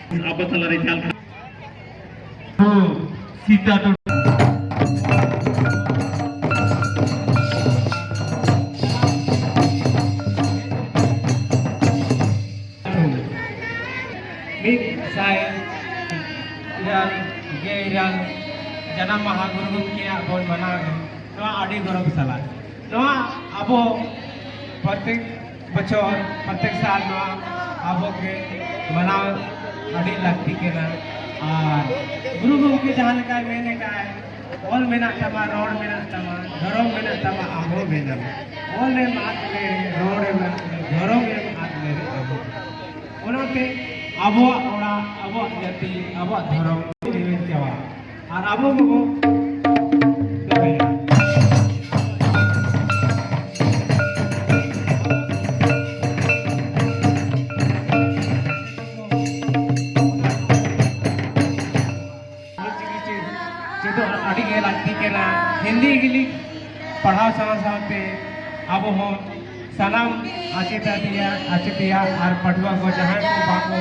Apa salah Rizal? Sita तो saya yang yang jangan maha guru kia bon mana doa adi guru salah doa abo प्रत्येक बच्चों प्रत्येक साल doa abo ke mana adi लगती के ना गुरु गो के जहाँ का मैंने कहा ऑल मेना तमा रोड मेना तमा धर्म मेना तमा आहो मेना ऑल ने मात ले रोड में धर्म में मात ले आहो उन्होंने अबो ओड़ा अबो जाति अबो धर्म जीवन जवा और अबो को हिंदी गिली पढ़ाओ साथ अब हम सलाम आचितिया और पढ़वा को जहाँ को बाको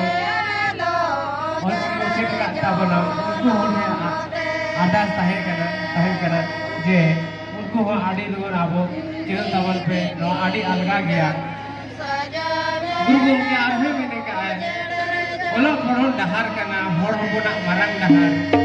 उचित बना उनको आदास जे उनको आड़ी लोग अब चिरन तबल पे आड़ी अलगा गया गुरु गंगे मैंने कहा ओला पढ़न डहार करना हर हबना मारंग डहार